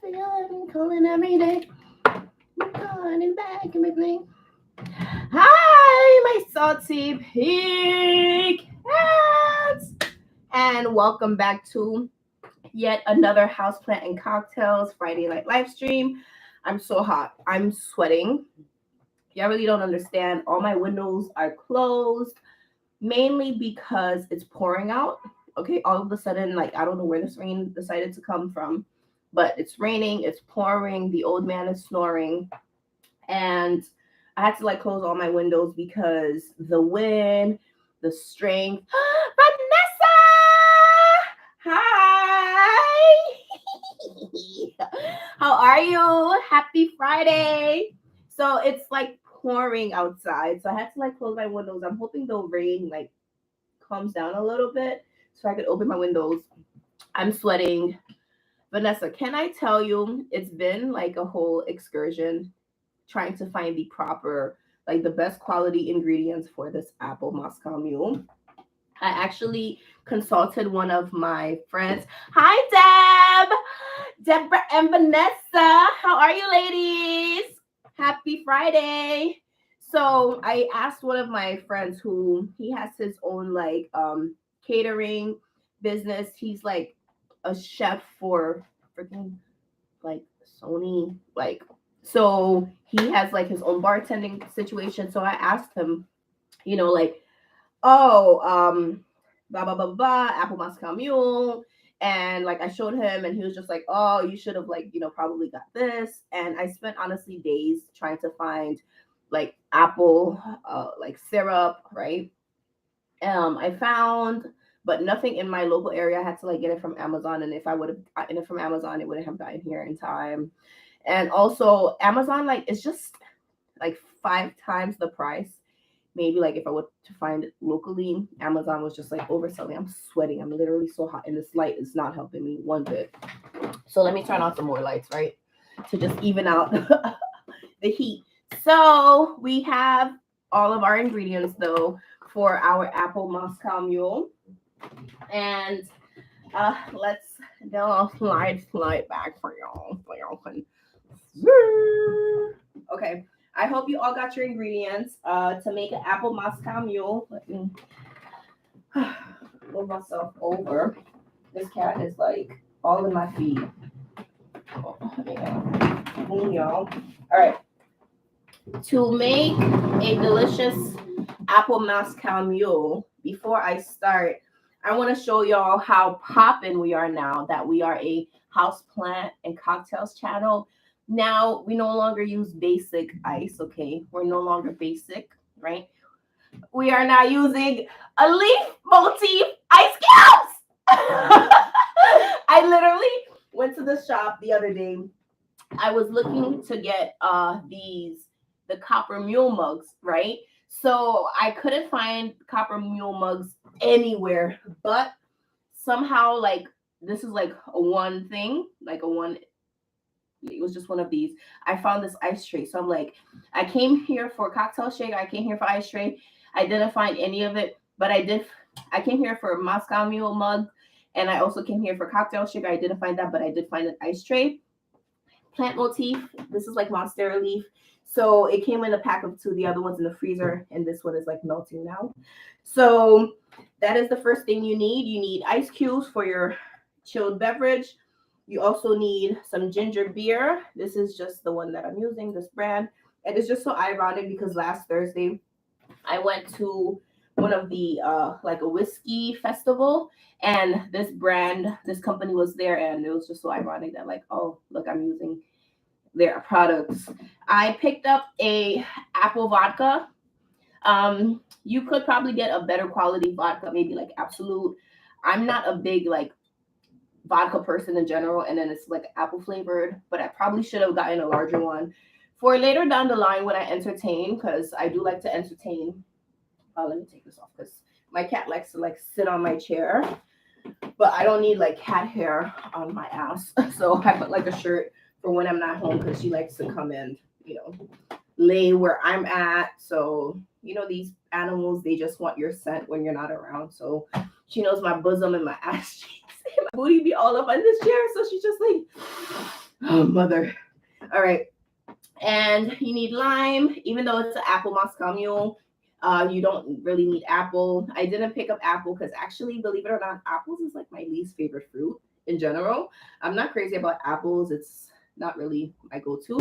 feel calling every day. Calling back and everything. Hi, my salty pig cats, and welcome back to yet another houseplant and cocktails Friday night live stream. I'm so hot. I'm sweating. Y'all really don't understand. All my windows are closed, mainly because it's pouring out. Okay, all of a sudden, like I don't know where this rain decided to come from, but it's raining, it's pouring, the old man is snoring, and I had to like close all my windows because the wind, the strength. Vanessa! Hi! How are you? Happy Friday. So it's like pouring outside. So I had to like close my windows. I'm hoping the rain like calms down a little bit so I could open my windows. I'm sweating. Vanessa, can I tell you, it's been like a whole excursion trying to find the proper, like the best quality ingredients for this apple Moscow Mule. I actually consulted one of my friends. Hi, Deborah and Vanessa. How are you, ladies? Happy Friday. So I asked one of my friends who he has his own like catering business. He's like a chef for freaking like Sony, like so he has like his own bartending situation. So I asked him, like, oh, blah blah blah blah, apple Moscow Mule. And like I showed him and he was just like, oh, you should have like, probably got this. And I spent honestly days trying to find like apple like syrup, right? I found, but nothing in my local area. I had to like get it from Amazon, and if I would have gotten it from Amazon, it wouldn't have gotten here in time. And also Amazon, like it's just like 5 times the price. Maybe like if I were to find it locally, Amazon was just like overselling. I'm sweating. I'm literally so hot, and this light is not helping me one bit. So let me turn on some more lights, right, to just even out the heat. So we have all of our ingredients though for our apple Moscow Mule, and let's do a slide back for y'all so y'all can. Okay, I hope you all got your ingredients to make an apple Moscow Mule. Let me move myself over. This cat is like all in my feet. Oh, yeah. Y'all. All right. To make a delicious apple Moscow Mule, before I start, I want to show y'all how poppin' we are now that we are a houseplant and cocktails channel. Now we no longer use basic ice, okay? We're no longer basic, right? We are now using a leaf motif ice cubes. I literally went to the shop the other day. I was looking to get the copper mule mugs, right? So I couldn't find copper mule mugs anywhere, but somehow like this is like a one thing, like a one. It was just one of these. I found this ice tray. So I'm like, I came here for cocktail shake. I came here for ice tray. I didn't find any of it, but I came here for Moscow Mule mug, and I also came here for cocktail shake. I didn't find that, but I did find an ice tray. Plant motif. This is like monstera leaf. So it came in a pack of 2. The other one's in the freezer, and this one is like melting now. So that is the first thing you need. You need ice cubes for your chilled beverage. You also need some ginger beer. This is just the one that I'm using, this brand. And it's just so ironic because last Thursday I went to one of the like a whiskey festival, and this company was there, and it was just so ironic that like, oh, look, I'm using their products. I picked up a apple vodka. You could probably get a better quality vodka, maybe like Absolute. I'm not a big like vodka person in general, and then it's like apple flavored, but I probably should have gotten a larger one for later down the line when I entertain, because I do like to entertain. Let me take this off because my cat likes to like sit on my chair, but I don't need like cat hair on my ass. So I put like a shirt for when I'm not home because she likes to come and lay where I'm at. So these animals, they just want your scent when you're not around. So she knows my bosom and my ass cheeks. My booty be all up on this chair, so she's just like Oh, mother. All right. And you need lime, even though it's an apple Moscow Mule. You don't really need apple. I didn't pick up apple because actually, believe it or not, apples is like my least favorite fruit in general. I'm not crazy about apples. It's not really my go-to.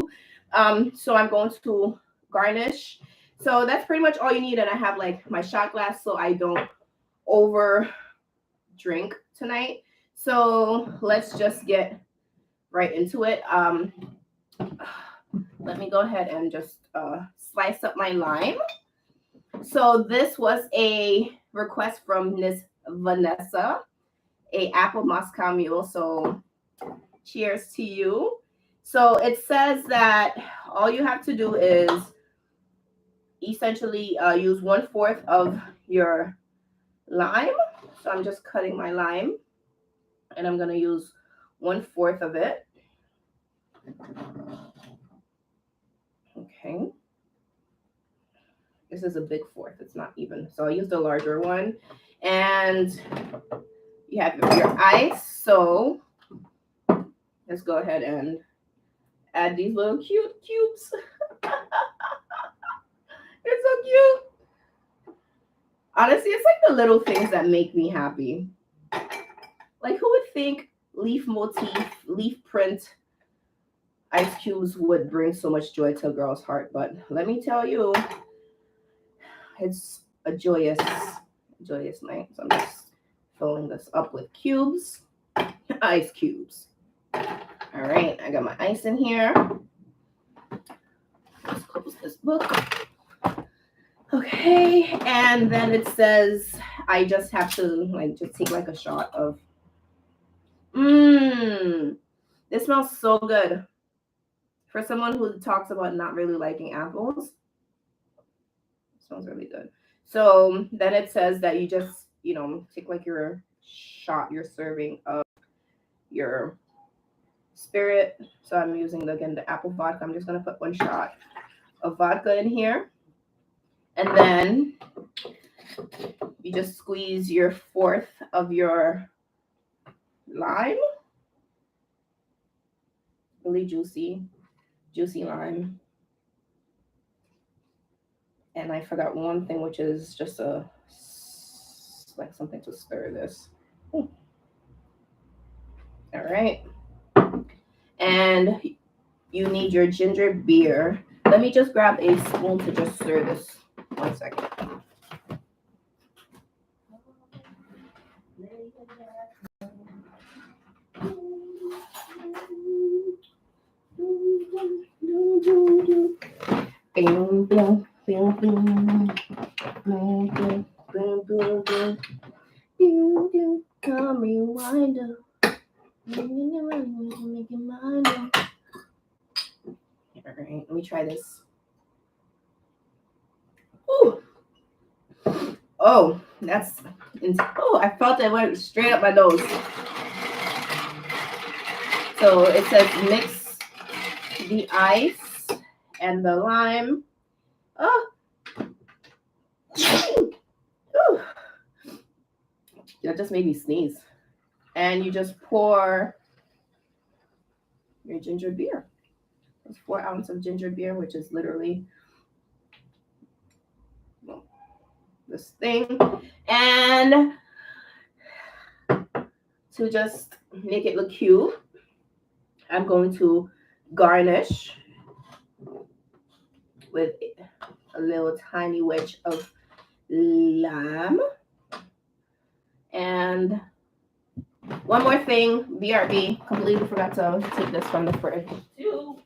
So I'm going to garnish. So that's pretty much all you need. And I have like my shot glass so I don't over drink tonight. So let's just get right into it. Let me go ahead and just slice up my lime. So this was a request from Miss Vanessa, a apple Moscow Mule. So cheers to you. So it says that all you have to do is essentially use 1/4 of your lime. So I'm just cutting my lime and I'm going to use 1/4 of it. Okay. This is a big fourth. It's not even. So I used a larger one. And you have your ice. So let's go ahead and add these little cute cubes. It's so cute. Honestly, it's like the little things that make me happy. Like, who would think leaf motif, leaf print ice cubes would bring so much joy to a girl's heart? But let me tell you, it's a joyous night. So I'm just filling this up with cubes, ice cubes. All right, I got my ice in here. Let's close this book. Okay, and then it says I just have to like just take like a shot of. This smells so good. For someone who talks about not really liking apples, it smells really good. So then it says that you just, take like your shot, your serving of your spirit. So I'm using, again, the apple vodka. I'm just going to put 1 shot of vodka in here. And then you just squeeze your 1/4 of your lime. Really juicy lime. And I forgot one thing, which is just like something to stir this. Ooh. All right. And you need your ginger beer. Let me just grab a spoon to just stir this. 1 second. Come rewind up. Making mine up. All right, let me try this. Ooh. Oh, I felt it went straight up my nose. So it says mix the ice and the lime. Oh. Ooh. That just made me sneeze. And you just pour your ginger beer. It's 4 ounces of ginger beer, which is literally this thing. And to just make it look cute, I'm going to garnish with a little tiny wedge of lime. And one more thing, BRB, completely forgot to take this from the fridge too.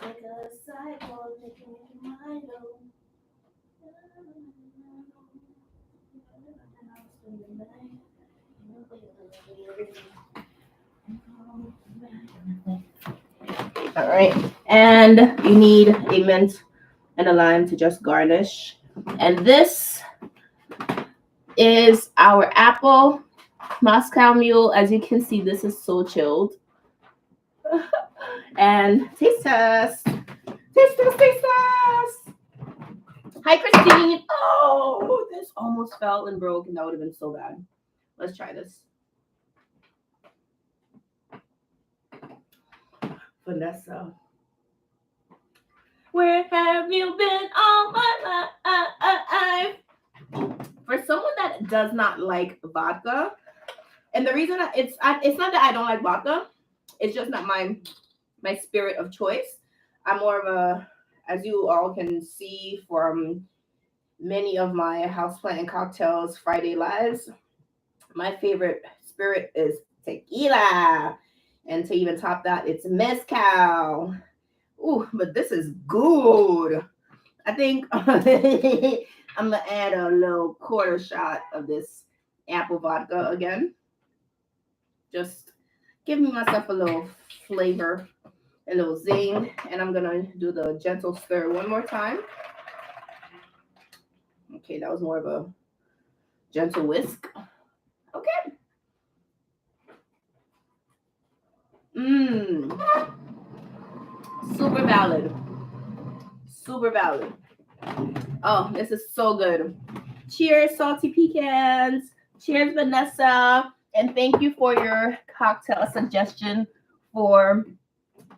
Like a cycle, making my own. All right, and you need a mint and a lime to just garnish. And this is our apple Moscow Mule. As you can see, this is so chilled. And taste test. Taste test. Hi, Christine. Oh, this almost fell and broke, and that would have been so bad. Let's try this. Vanessa. Where have you been all my life? For someone that does not like vodka, and the reason it's not that I don't like vodka, it's just not my spirit of choice. I'm more of a, as you all can see from many of my houseplant and cocktails Friday lives, my favorite spirit is tequila. And to even top that, it's mezcal. Ooh, but this is good. I think I'm gonna add a little quarter shot of this apple vodka again. Just giving myself a little flavor, a little zing, and I'm gonna do the gentle stir one more time. Okay, that was more of a gentle whisk. Okay. Mmm. Super valid. Super valid. Oh, this is so good. Cheers, salty pecans. Cheers, Vanessa. And thank you for your cocktail suggestion for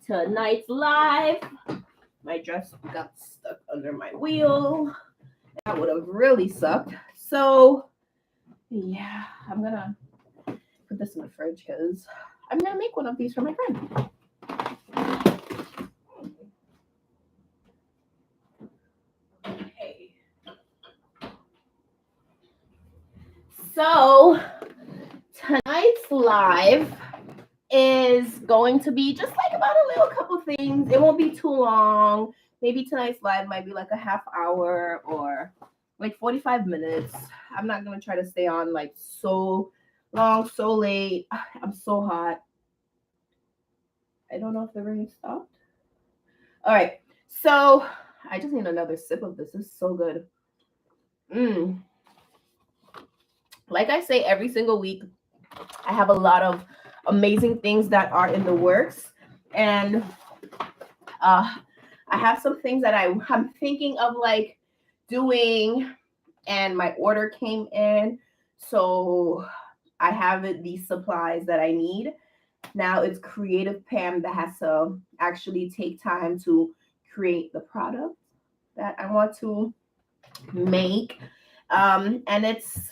tonight's live. My dress got stuck under my wheel. That would have really sucked. So, yeah, I'm going to put this in the fridge because I'm going to make one of these for my friend. Okay. So, tonight's live is going to be just like about a little couple things. It won't be too long. Maybe tonight's live might be like a half hour or like 45 minutes. I'm not going to try to stay on like so long, so late. I'm so hot. I don't know if the rain stopped. All right. So I just need another sip of this. This is so good. Like I say every single week, I have a lot of amazing things that are in the works. And I have some things that I'm thinking of like doing, and my order came in. So I have these supplies that I need. Now it's Creative Pam that has to actually take time to create the product that I want to make. And it's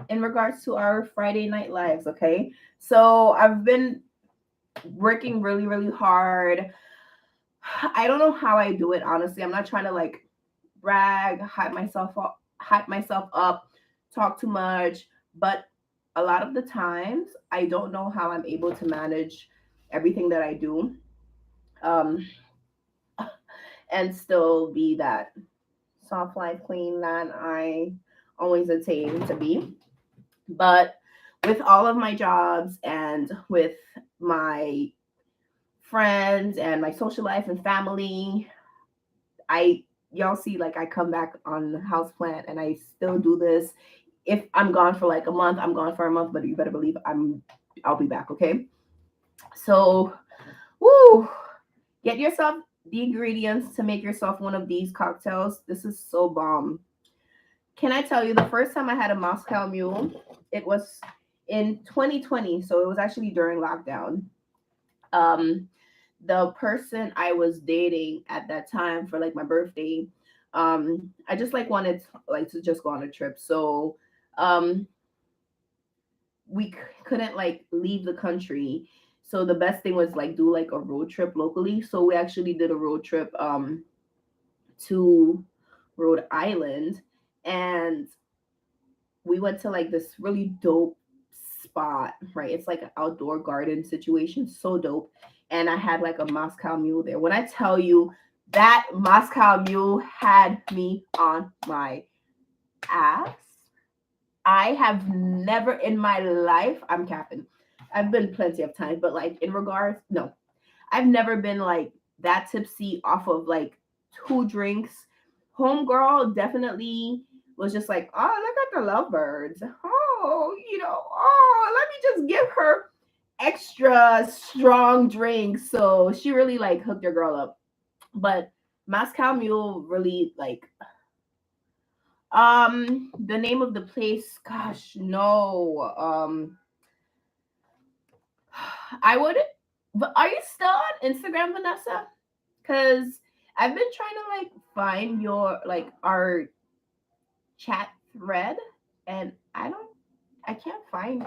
in regards to our Friday night lives, okay? So I've been working really, really hard. I don't know how I do it, honestly. I'm not trying to like brag, hype myself up, talk too much, but a lot of the times I don't know how I'm able to manage everything that I do, um, and still be that soft life queen that I always attain to be. But with all of my jobs and with my friends and my social life and family, I y'all see like I come back on HauzPlant and I still do this. If I'm gone for like a month, I'm gone for a month, but you better believe I'll be back, okay? So, woo, get yourself the ingredients to make yourself one of these cocktails. This is so bomb. Can I tell you the first time I had a Moscow Mule, it was in 2020, so it was actually during lockdown. Um, the person I was dating at that time for like my birthday, I just like wanted like to just go on a trip. So um we couldn't like leave the country. So the best thing was like do like a road trip locally. So we actually did a road trip to Rhode Island, and we went to like this really dope spot, right? It's like an outdoor garden situation, so dope. And I had like a Moscow Mule there. When I tell you that Moscow Mule had me on my ass, I have never in my life, I'm capping. I've been plenty of times, but like in regards, no, I've never been like that tipsy off of like two drinks. Homegirl definitely was just like, oh, look at the lovebirds. Oh, oh, let me just give her extra strong drinks. So she really like hooked her girl up. But Moscow Mule really like the name of the place, gosh, no. I would But are you still on Instagram, Vanessa? Because I've been trying to like find your like our chat thread, and I can't find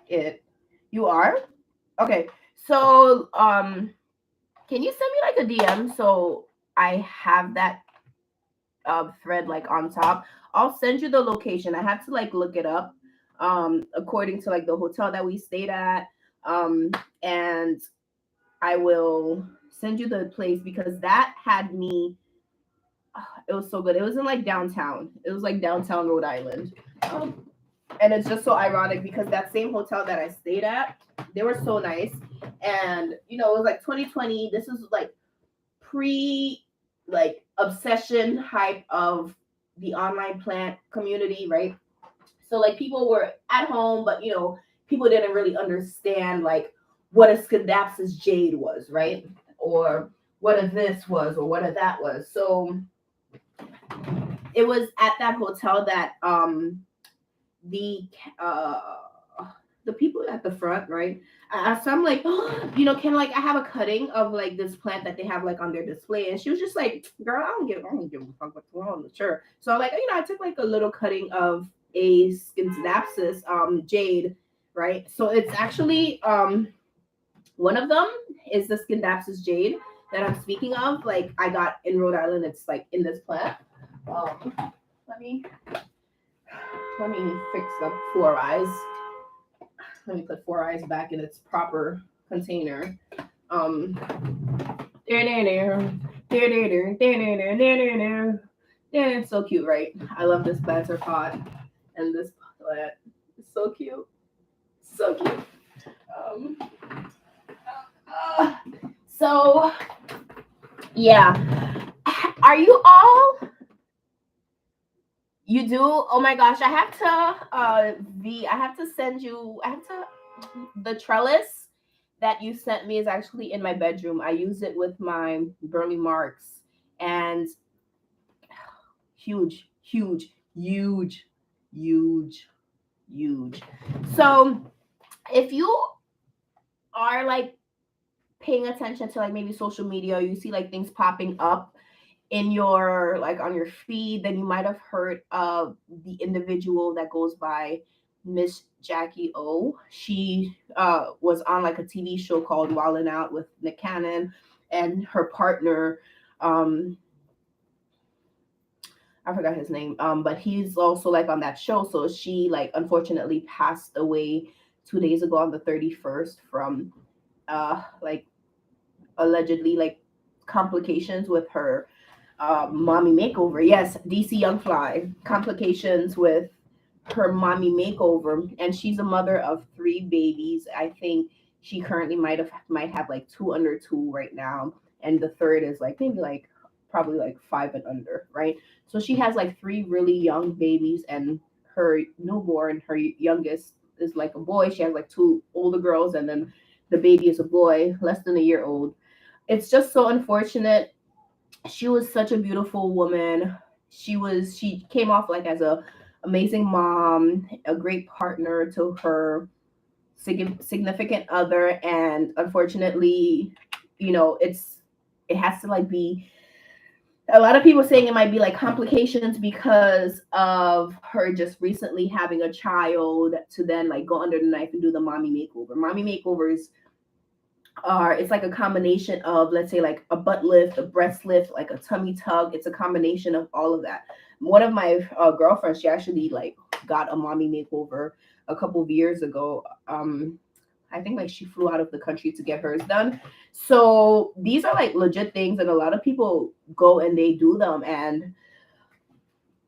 it. You are? Okay. So can you send me like a DM so I have that thread like on top? I'll send you the location. I had to like look it up according to like the hotel that we stayed at. And I will send you the place because that had me. It was so good. It was in like downtown. It was like downtown Rhode Island. Um, and it's just so ironic because that same hotel that I stayed at, they were so nice. And it was like 2020. This is like pre like obsession hype of the online plant community, right? So like people were at home, but people didn't really understand like what a Scadapsus jade was, right? Or what a this was, or what a that was. So it was at that hotel that the uh the people at the front, right? So I'm like, can like I have a cutting of like this plant that they have like on their display, and she was just like, "Girl, I don't give a fuck what's wrong." Sure. So like, I took like a little cutting of a Scindapsus jade, right? So it's actually one of them is the Scindapsus jade that I'm speaking of. Like I got in Rhode Island. It's like in this plant. Um, let me fix the four eyes. Let me put four eyes back in its proper container. Um, it's so cute, right? I love this planter pot and this plant. It's so cute, so cute. Um, so yeah, are you all? You do? Oh my gosh, I have to I have to send you. I have to the trellis that you sent me is actually in my bedroom. I use it with my Burley Marks, and huge, huge, huge, huge, huge. So if you are like paying attention to like maybe social media, you see like things popping up in your like on your feed, then you might have heard of the individual that goes by Miss Jackie O. She was on like a TV show called Wildin' Out with Nick Cannon and her partner. I forgot his name. But he's also like on that show. So she like unfortunately passed away 2 days ago on the 31st from like allegedly like complications with her mommy makeover. Yes, DC Young Fly. Complications with her mommy makeover, and she's a mother of three babies. I think she currently might have like two under two right now, and the third is like maybe like probably like five and under, right? So she has like three really young babies, and her newborn, her youngest is like a boy. She has like two older girls, and then the baby is a boy, less than a year old. It's just so unfortunate. She was such a beautiful woman. She came off like as a amazing mom, a great partner to her significant other, and unfortunately, it has to like be a lot of people saying it might be like complications because of her just recently having a child to then like go under the knife and do the mommy makeover. Mommy makeovers are it's like a combination of, let's say, like a butt lift, a breast lift, like a tummy tug. It's a combination of all of that. One of my girlfriends, she actually like got a mommy makeover a couple of years ago. I think like she flew out of the country to get hers done. So these are like legit things, and a lot of people go and they do them, and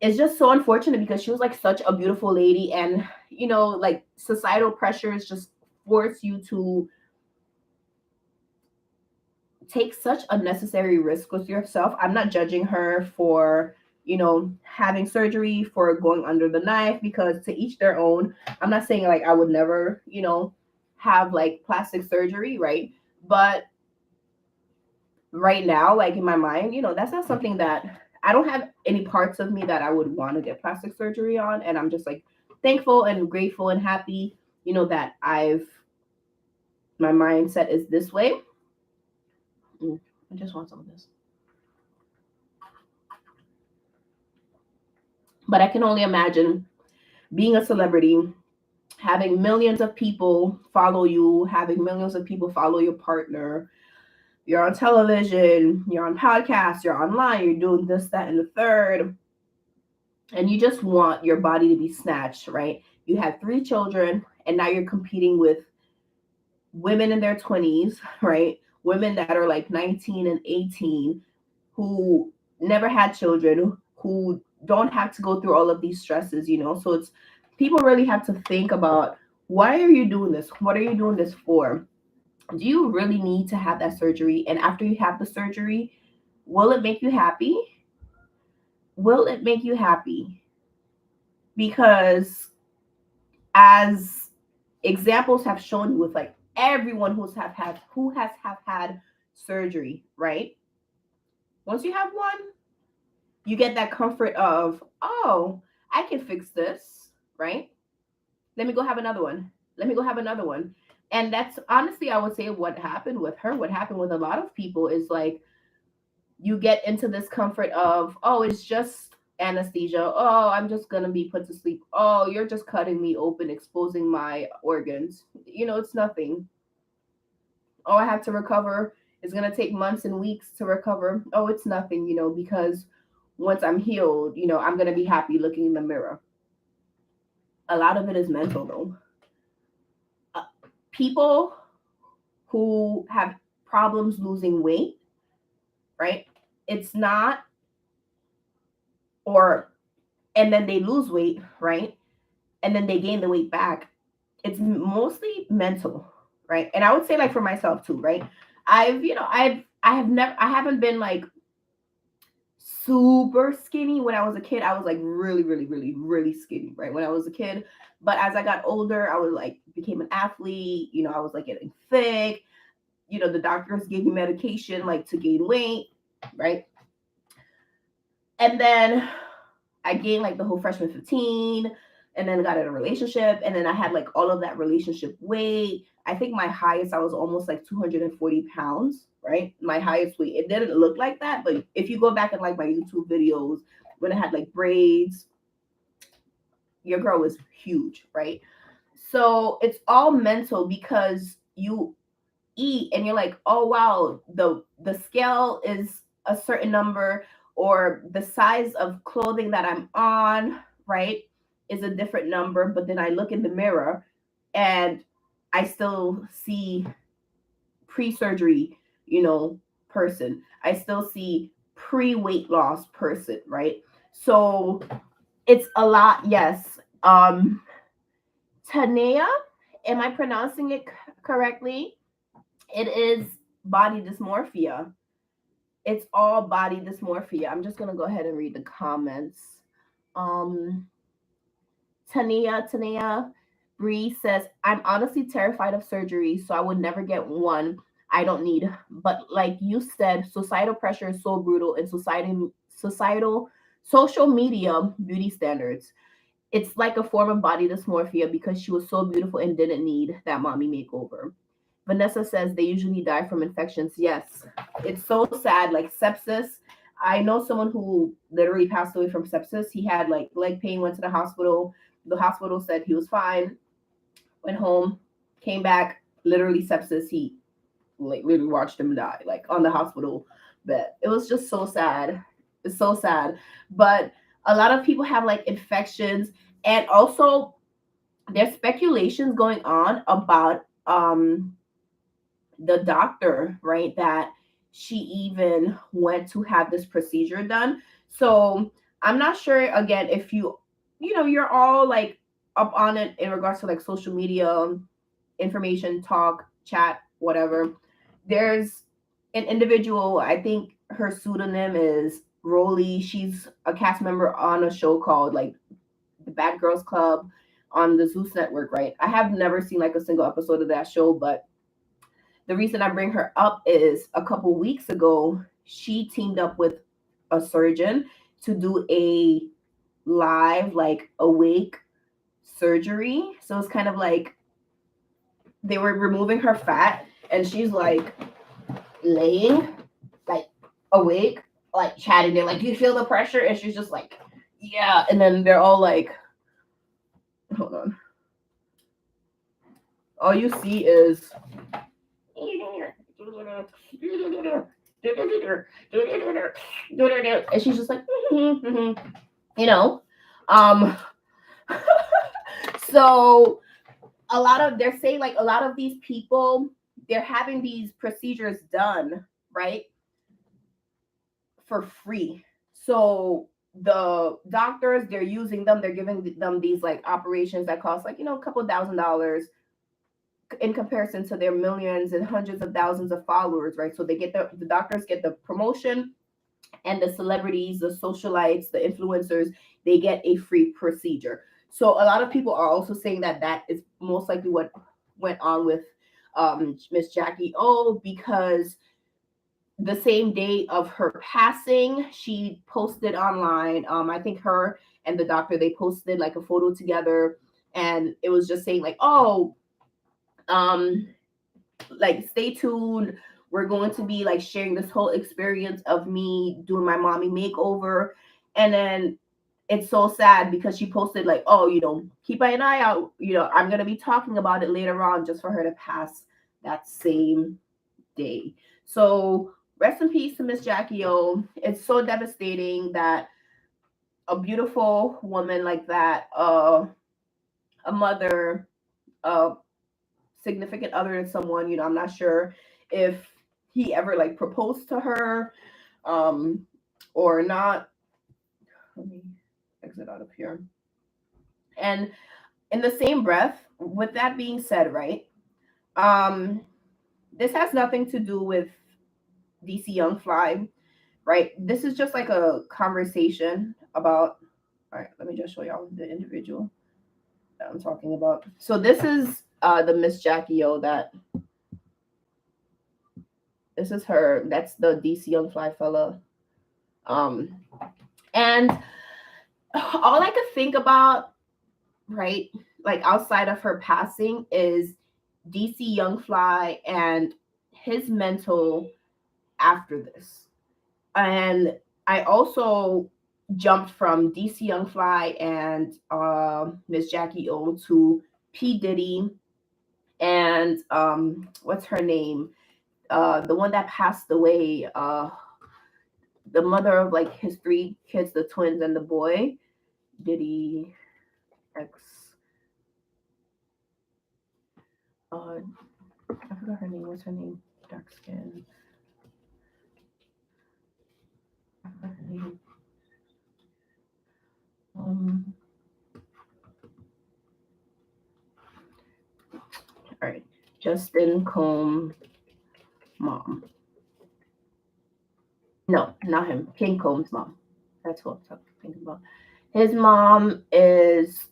it's just so unfortunate because she was like such a beautiful lady, and like societal pressures just force you to take such unnecessary risk with yourself. I'm not judging her for, having surgery, for going under the knife, because to each their own. I'm not saying like I would never, have like plastic surgery, right? But right now, like in my mind, that's not something that I don't have any parts of me that I would want to get plastic surgery on. And I'm just like thankful and grateful and happy, that I've my mindset is this way. I just want some of this. But I can only imagine being a celebrity, having millions of people follow you, having millions of people follow your partner. You're on television, you're on podcasts, you're online, you're doing this, that, and the third. And you just want your body to be snatched, right? You have 3 children, and now you're competing with women in their 20s, right? Women that are like 19 and 18 who never had children, who don't have to go through all of these stresses, So it's people really have to think about, why are you doing this? What are you doing this for? Do you really need to have that surgery? And after you have the surgery, will it make you happy? Will it make you happy? Because as examples have shown you with like everyone who has had surgery, right? Once you have one, you get that comfort of, oh, I can fix this, right? Let me go have another one. Let me go have another one. And that's honestly, I would say, what happened with her, what happened with a lot of people is like, you get into this comfort of, oh, it's just anesthesia. Oh, I'm just going to be put to sleep. Oh, you're just cutting me open, exposing my organs. It's nothing. Oh, I have to recover. It's going to take months and weeks to recover. Oh, it's nothing, because once I'm healed, I'm going to be happy looking in the mirror. A lot of it is mental, though. People who have problems losing weight, right? It's not, and then they lose weight, right? And then they gain the weight back. It's mostly mental, right? And I would say, like, for myself too, right? I haven't been like super skinny. When I was a kid, I was like really, really, really, really skinny, right? When I was a kid. But as I got older, I was like, became an athlete, I was like getting thick. The doctors gave me medication like to gain weight, right? And then I gained like the whole freshman 15, and then got in a relationship, and then I had like all of that relationship weight. I think my highest, I was almost like 240 pounds, right? My highest weight. It didn't look like that, but if you go back and like my YouTube videos when I had like braids, your girl was huge, right? So it's all mental because you eat and you're like, oh wow, the scale is a certain number, or the size of clothing that I'm on, right, is a different number. But then I look in the mirror and I still see pre-surgery, person. I still see pre-weight loss person, right? So it's a lot. Yes. Tanea, am I pronouncing it correctly? It is body dysmorphia. It's all body dysmorphia. I'm just gonna go ahead and read the comments. Um, Tania Bree says, I'm honestly terrified of surgery, so I would never get one I don't need. But like you said, societal pressure is so brutal, and societal social media beauty standards. It's like a form of body dysmorphia because she was so beautiful and didn't need that mommy makeover. Vanessa says they usually die from infections. Yes, it's so sad. Like sepsis. I know someone who literally passed away from sepsis. He had like leg pain, went to the hospital. The hospital said he was fine, went home, came back, literally sepsis. He like literally watched him die, like on the hospital bed. It was just so sad. It's so sad. But a lot of people have like infections, and also there's speculations going on about the doctor, right, that she even went to have this procedure done. So I'm not sure again if you're all like up on it in regards to like social media information, talk, chat, whatever. There's an individual, I think her pseudonym is Rolly. She's a cast member on a show called like the Bad Girls Club on the Zeus network, right? I have never seen like a single episode of that show, but the reason I bring her up is a couple weeks ago, she teamed up with a surgeon to do a live, like awake surgery. So it's kind of like they were removing her fat, and she's like laying like awake, like chatting. They're like, "Do you feel the pressure?" And she's just like, "Yeah." And then they're all like, "Hold on." All you see is and she's just like, you know. Um so a lot of they're saying like a lot of these people, they're having these procedures done, right, for free. So the doctors, they're using them, they're giving them these like operations that cost like, a couple $1,000 in comparison to their millions and hundreds of thousands of followers, right? So they get the doctors get the promotion, and the celebrities, the socialites, the influencers, they get a free procedure. So a lot of people are also saying that that is most likely what went on with Miss Jackie O, because the same day of her passing, she posted online. I think her and the doctor, they posted like a photo together, and it was just saying like, "Oh, um, like stay tuned. We're going to be like sharing this whole experience of me doing my mommy makeover." And then it's so sad because she posted like, "Oh, keep an eye out. I'm gonna be talking about it later on," just for her to pass that same day. So rest in peace to Miss Jackie O. It's so devastating that a beautiful woman like that, a mother, a significant other to someone, I'm not sure if he ever like proposed to her um or not. Let me exit out of here. And in the same breath, with that being said, right, um this has nothing to do with DC Young Fly, right? This is just like a conversation about, all right, let me just show y'all the individual that I'm talking about. So this is the Miss Jackie O that this is her. That's the DC Young Fly fella. Um, and all I could think about, right, like outside of her passing, is DC Young Fly and his mental after this. And I also jumped from DC Young Fly and Miss Jackie O to P Diddy and what's her name? The one that passed away. The mother of like his three kids, the twins and the boy, Diddy X. I forgot her name. What's her name? Dark skin. I forgot her name. All right, Justin Combs' mom. No, not him. King Combs' mom. That's what I'm thinking about. His mom is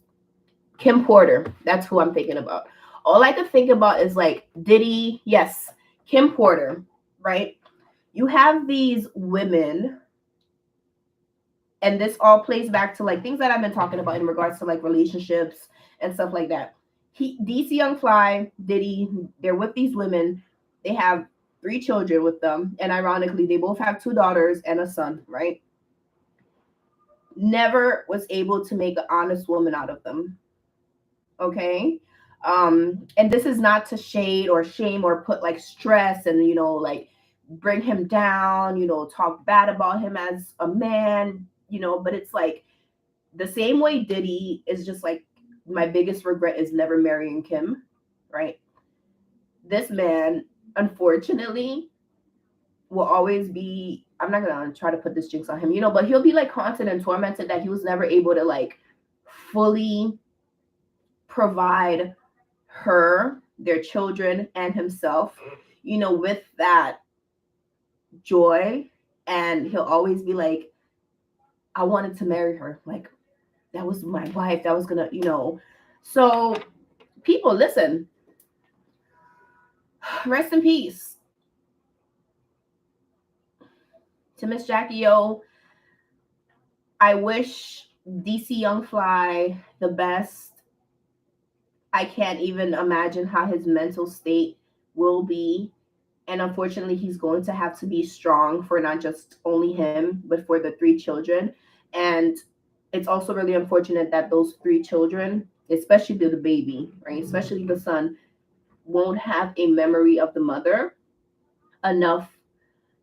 Kim Porter. That's who I'm thinking about. All I could think about is like Diddy. Yes, Kim Porter. Right. You have these women, and this all plays back to like things that I've been talking about in regards to like relationships and stuff like that. DC Young Fly, Diddy, they're with these women. They have 3 children with them, and ironically, they both have 2 daughters and a son. Right. Never was able to make an honest woman out of them. Okay. And this is not to shade or shame or put like stress and like bring him down, talk bad about him as a man, but it's like the same way Diddy is just like, my biggest regret is never marrying Kim, right? This man, unfortunately, will always be, I'm not gonna try to put this jinx on him, but he'll be like haunted and tormented that he was never able to like fully provide her, their children, and himself, with that joy. And he'll always be like, I wanted to marry her. Like, that was my wife. That was gonna, So, people, listen, rest in peace to Miss Jackie O. I wish DC Young Fly the best. I can't even imagine how his mental state will be. And unfortunately, he's going to have to be strong for not just only him, but for the three children. And it's also really unfortunate that those three children, especially the baby, right, especially the son, won't have a memory of the mother enough.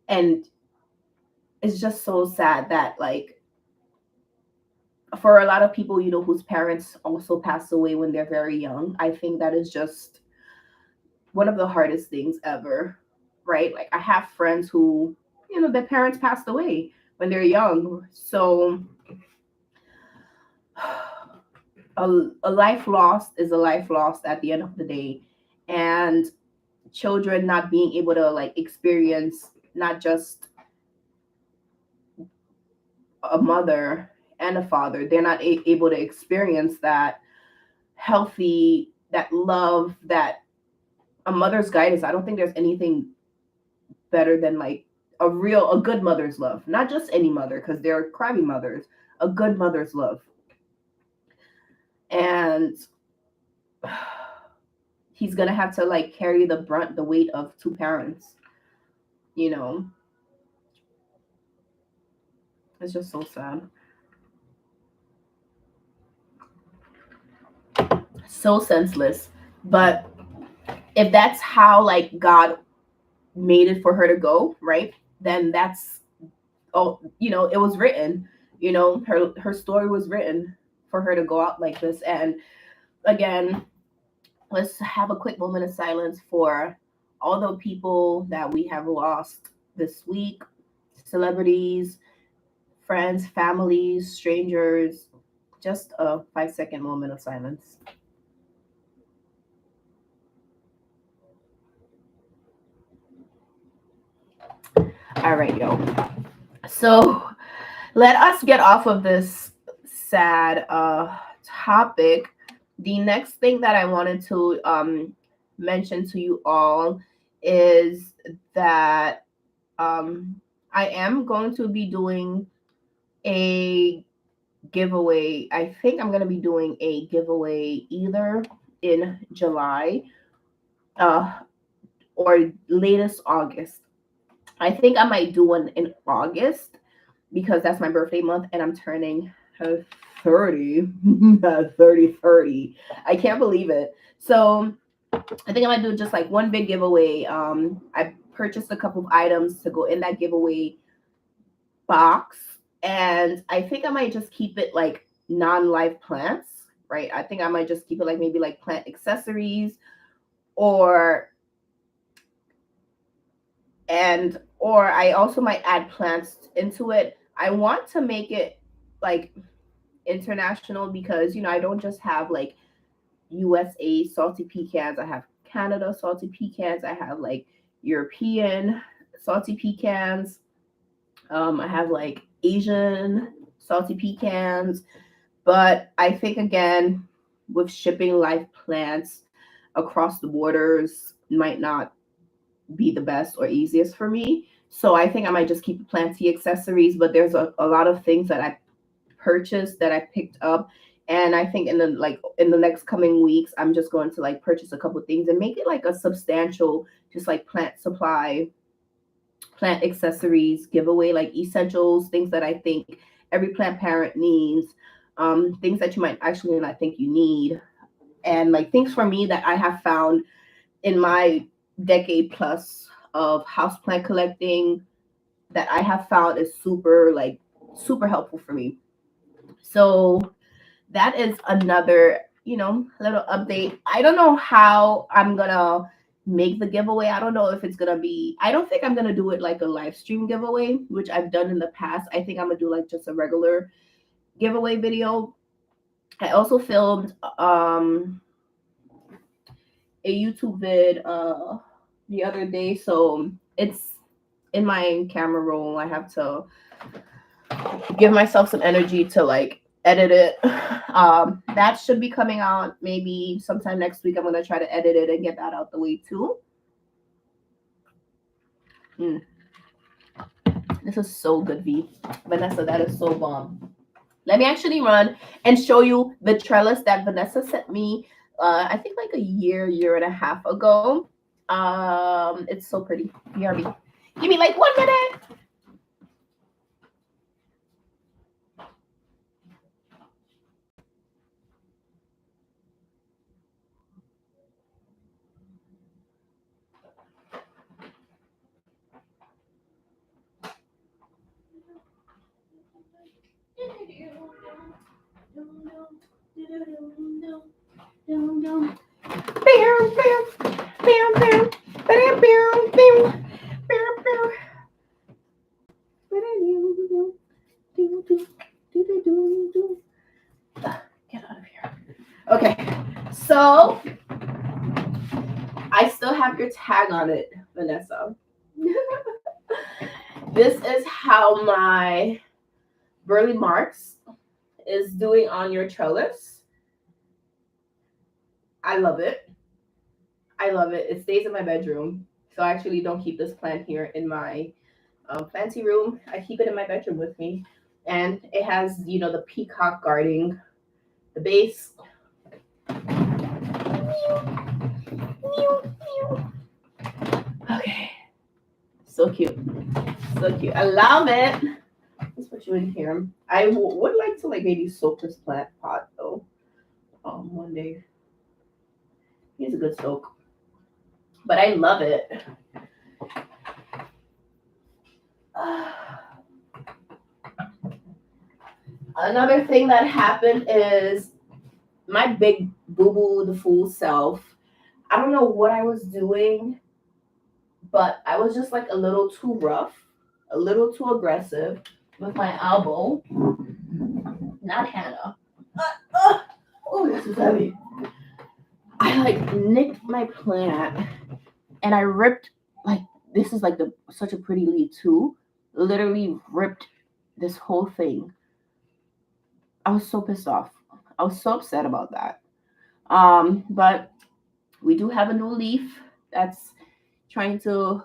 And it's just so sad that, like, for a lot of people, whose parents also pass away when they're very young, I think that is just one of the hardest things ever, right? Like, I have friends who, their parents passed away when they're young. So a life lost is a life lost at the end of the day. And children not being able to, like, experience not just a mother and a father, they're not able to experience that healthy, that love, that a mother's guidance. I don't think there's anything better than, like, a good mother's love. Not just any mother, because there are crappy mothers. A good mother's love. And he's gonna have to, like, carry the weight of two parents. It's just so sad. So senseless. But if that's how, like, God made it for her to go, right? Then that's, it was written. Her story was written for her to go out like this. And again, let's have a quick moment of silence for all the people that we have lost this week, celebrities, friends, families, strangers. Just a 5-second moment of silence. All right, yo. So let us get off of this sad topic. The next thing that I wanted to mention to you all is that I am going to be doing a giveaway. I think I'm going to be doing a giveaway either in July or latest August. I think I might do one in August because that's my birthday month and I'm turning 30. 30. I can't believe it. So I think I might do just like one big giveaway. I purchased a couple of items to go in that giveaway box. And I think I might just keep it like non-live plants, right? I think I might just keep it like maybe like plant accessories or I also might add plants into it. I want to make it like international because, I don't just have like USA salty pecans. I have Canada salty pecans. I have like European salty pecans. I have like Asian salty pecans. But I think, again, with shipping live plants across the borders might not be the best or easiest for me. So I think I might just keep planty accessories, but there's a lot of things that I purchased that I picked up. And I think in the next coming weeks, I'm just going to like purchase a couple things and make it like a substantial, just like plant supply, plant accessories giveaway, like essentials, things that I think every plant parent needs, things that you might actually not think you need. And like things for me that I have found in my decade plus of houseplant collecting that I have found is super helpful for me. So that is another, little update. I don't know how I'm gonna make the giveaway. I don't know if it's gonna be, I don't think I'm gonna do it like a live stream giveaway, which I've done in the past. I think I'm gonna do like just a regular giveaway video. I also filmed a YouTube vid the other day, so it's in my camera roll. I have to give myself some energy to like edit it. That should be coming out maybe sometime next week. I'm gonna try to edit it and get that out the way too. This is so good, V. Vanessa, that is so bomb. Let me actually run and show you the trellis that Vanessa sent me I think like a year and a half ago. It's so pretty. BRB. Give me like 1 minute. Get out of here. Okay, so I still have your tag on it, Vanessa. This is how my Burley Marks is doing on your trellis. I love it. I love it. It stays in my bedroom. So I actually don't keep this plant here in my planty room. I keep it in my bedroom with me. And it has, the peacock guarding the base. Okay. So cute. So cute. I love it. Let's put you in here. I would like to maybe soak this plant pot though. One day. He's a good soak. But I love it. Another thing that happened is my big boo-boo, the fool self. I don't know what I was doing, but I was just a little too rough, a little too aggressive with my elbow. Not Hannah. Oh, this is heavy. I nicked my plant and I ripped this is such a pretty leaf too. Literally ripped this whole thing. I was so pissed off. I was so upset about that. But we do have a new leaf that's trying to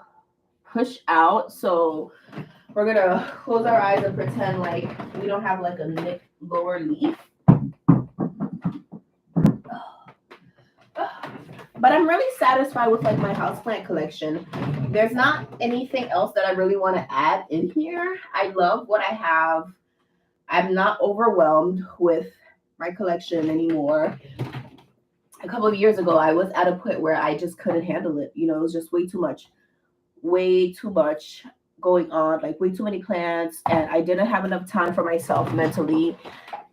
push out. So we're gonna close our eyes and pretend we don't have a nicked lower leaf. But I'm really satisfied with my houseplant collection. There's not anything else that I really want to add in here. I love what I have. I'm not overwhelmed with my collection anymore. A couple of years ago, I was at a point where I just couldn't handle it. It was just way too much going on, way too many plants, and I didn't have enough time for myself mentally,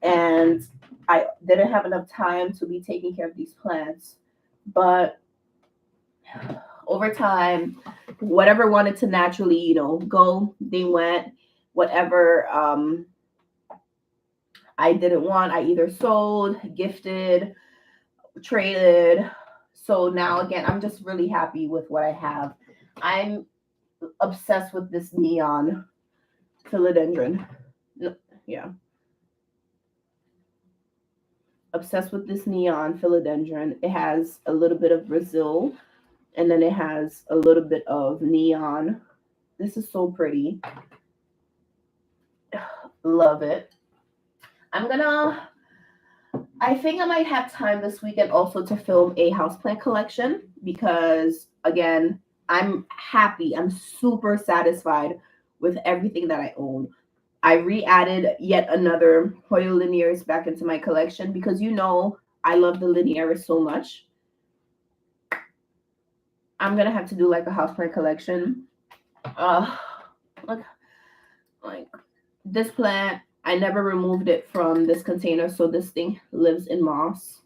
and I didn't have enough time to be taking care of these plants. But over time, whatever wanted to naturally, go, they went. Whatever I didn't want, I either sold, gifted, traded. So now again, I'm just really happy with what I have. I'm obsessed with this neon philodendron. Yeah. Obsessed with this neon philodendron. It has a little bit of Brazil and then it has a little bit of neon. This is so pretty. Love it. I think I might have time this weekend also to film a houseplant collection because again, I'm happy. I'm super satisfied with everything that I own. I re-added yet another Hoya linearis back into my collection because I love the linearis so much. I'm gonna have to do a houseplant collection. Look, this plant, I never removed it from this container, so this thing lives in moss.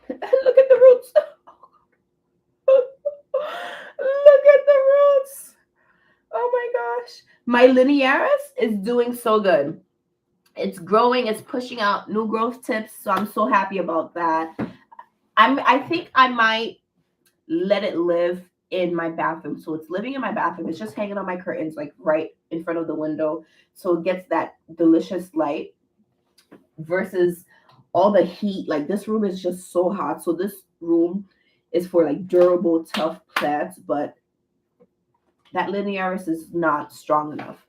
Look at the roots. Look at the roots. Oh my gosh. My linearis is doing so good. It's growing, it's pushing out new growth tips, so I'm so happy about that. I think I might let it live in my bathroom. So it's living in my bathroom. It's just hanging on my curtains, right in front of the window. So it gets that delicious light versus all the heat. This room is just so hot. So this room is for durable, tough plants, but that linearis is not strong enough.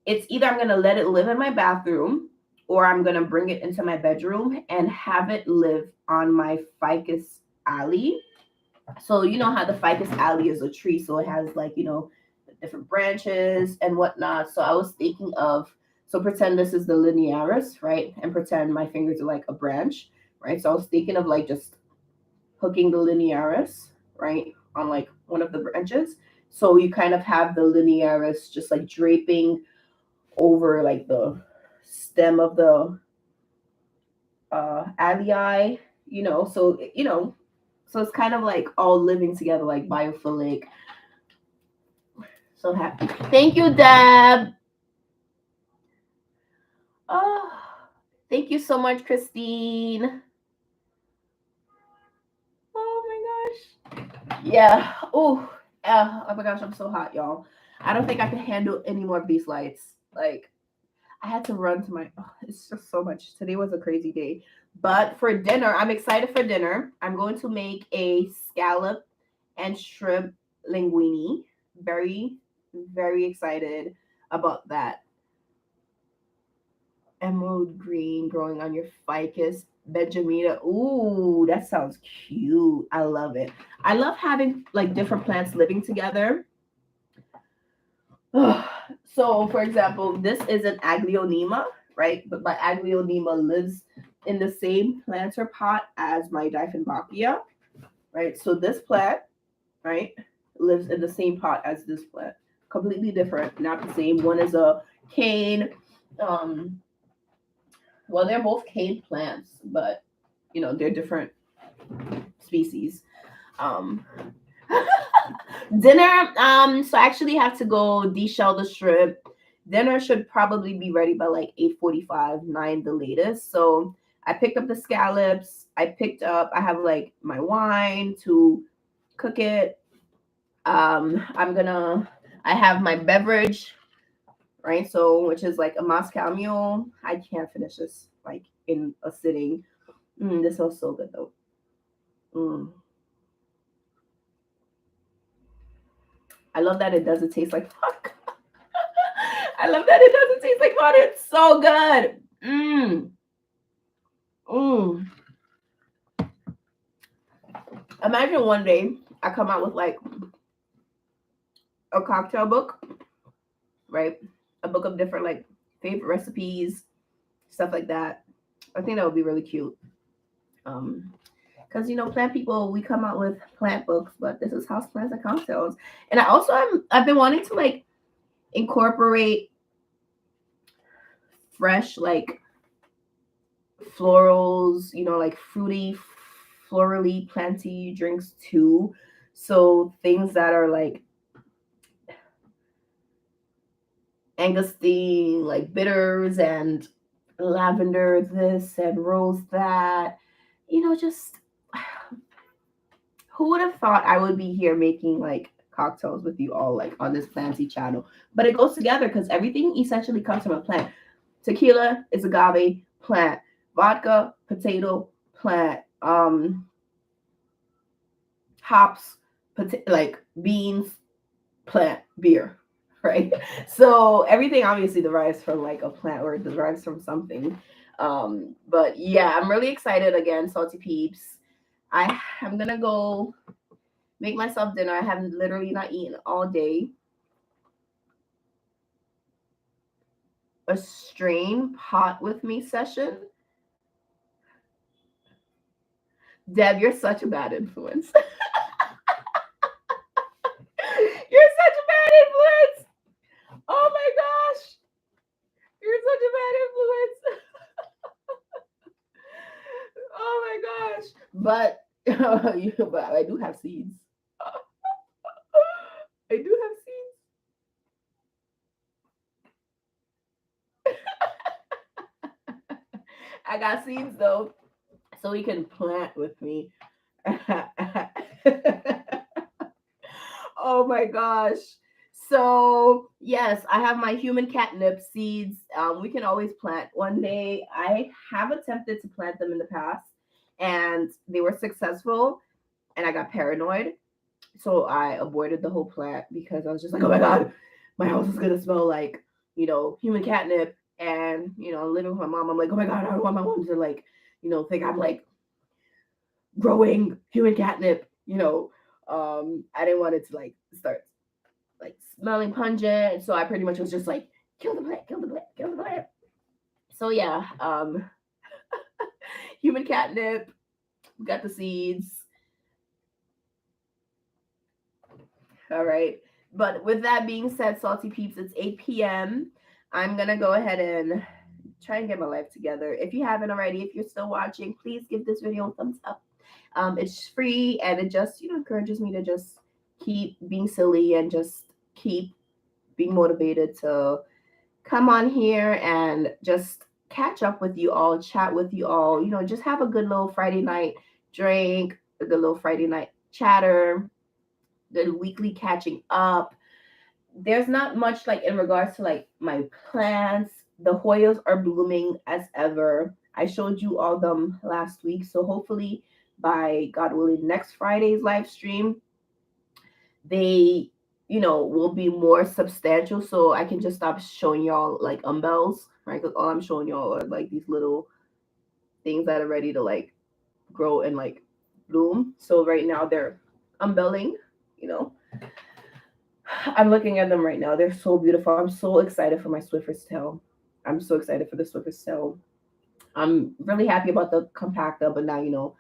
It's either I'm going to let it live in my bathroom or I'm gonna bring it into my bedroom and have it live on my ficus alley. So you know how the ficus alley is a tree, so it has like, different branches and whatnot. So I was thinking of, so pretend this is the linearis, right? And pretend my fingers are like a branch, right? So I was thinking of like just hooking the linearis, right, on like one of the branches. So you kind of have the linearis just like draping over like the stem of the alii, so it's kind of like all living together like biophilic. So happy. Thank you, Deb. Oh, thank you so much, Christine. Oh my gosh. Yeah. Oh my gosh, I'm so hot, y'all. I don't think I can handle any more of these lights. Like, I had to run to my. Oh, it's just so much. Today was a crazy day. But for dinner, I'm excited for dinner. I'm going to make a scallop and shrimp linguine. Very, very excited about that. Emerald green growing on your ficus. Benjamina. Ooh, that sounds cute. I love it. I love having like different plants living together. So, for example, this is an aglaonema, right? But my aglaonema lives in the same planter pot as my Dieffenbachia, right? So this plant, right, lives in the same pot as this plant. Completely different, not the same. One is a cane. Um, well, they're both cane plants, but they're different species. Um, dinner. So I actually have to go deshell the shrimp. Dinner should probably be ready by like 8:45, 9 the latest. So I picked up the scallops. I have like my wine to cook it. I have my beverage, right? So, which is like a Moscow Mule. I can't finish this like in a sitting. This smells so good though. Mm. I love that it doesn't taste like fuck. I love that it doesn't taste like water. It's so good. Mm. Mm. Imagine one day I come out with like a cocktail book, right? A book of different like favorite recipes, stuff like that. I think that would be really cute. Because plant people, we come out with plant books, but this is house plants and cocktails. And I've been wanting to like incorporate fresh like florals, like fruity, florally planty drinks too. So things that are like angosteen, like bitters and lavender this and rose that. Just who would have thought I would be here making like cocktails with you all like on this planty channel? But it goes together because everything essentially comes from a plant. Tequila is agave plant. Vodka, potato plant. Hops, like beans, plant, beer, right? So everything obviously derives from like a plant or it derives from something. But yeah, I'm really excited again, salty peeps. I'm gonna go make myself dinner. I have literally not eaten all day. A strain pot with me session. Deb, you're such a bad influence. You're such a bad influence. Oh my gosh. You're such a bad influence. Oh my gosh. But but I do have seeds. I do have seeds. I got seeds though. So you can plant with me. Oh my gosh. So yes, I have my human catnip seeds. We can always plant. One day I have attempted to plant them in the past and they were successful and I got paranoid. So I aborted the whole plant because I was just like, oh my God, my house is gonna smell like, human catnip. and living with my mom, I'm like, oh my god, I don't want my mom to like, think I'm like growing human catnip. I didn't want it to like start like smelling pungent, so I pretty much was just like, kill the plant, kill the plant, kill the plant. So yeah, human catnip. We got the seeds. All right. But with that being said, salty peeps, it's 8 p.m. I'm gonna go ahead and try and get my life together. If you haven't already, if you're still watching, please give this video a thumbs up. It's free and it just encourages me to just keep being silly and just keep being motivated to come on here and just catch up with you all, chat with you all, just have a good little Friday night drink, a good little Friday night chatter, the weekly catching up. There's not much like in regards to like my plants. The Hoyas are blooming as ever. I showed you all them last week. So hopefully by God willing, next Friday's live stream, they, will be more substantial. So I can just stop showing y'all like umbels, right? Because all I'm showing y'all are like these little things that are ready to like grow and like bloom. So right now they're umbelling, you know. I'm looking at them right now. They're so beautiful. I'm so excited for my Swiffer's tail. I'm so excited for the Swiffer's tail. I'm really happy about the compactor, but now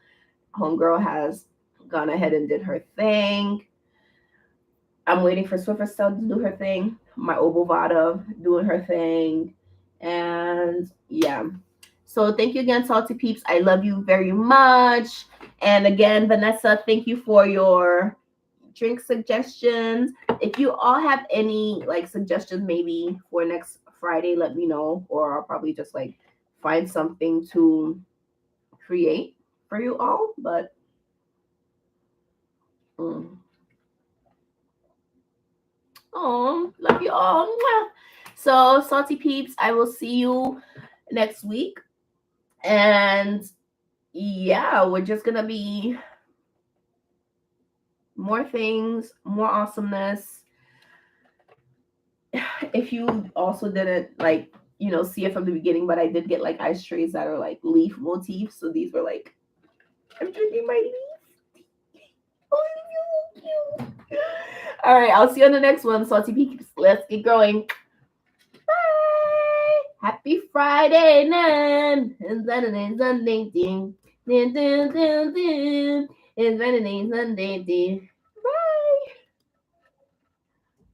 homegirl has gone ahead and did her thing. I'm waiting for Swiffer's tail to do her thing. My Obovada doing her thing, and yeah. So thank you again, Salty Peeps. I love you very much. And again, Vanessa, thank you for your drink suggestions. If you all have any like suggestions maybe for next Friday, let me know, or I'll probably just like find something to create for you all. But oh, love you all. So salty peeps, I will see you next week. And yeah, we're just gonna be more things, more awesomeness. If you also didn't like, see it from the beginning, but I did get like ice trays that are like leaf motifs. So these were like, I'm drinking my leaf. Oh, it's so cute. All right, I'll see you on the next one. Salty Peeps. Let's get going. Bye. Happy Friday night. It's Saturday, Sunday, ding. Ding, ding, ding, ding. It's Saturday, Sunday, ding.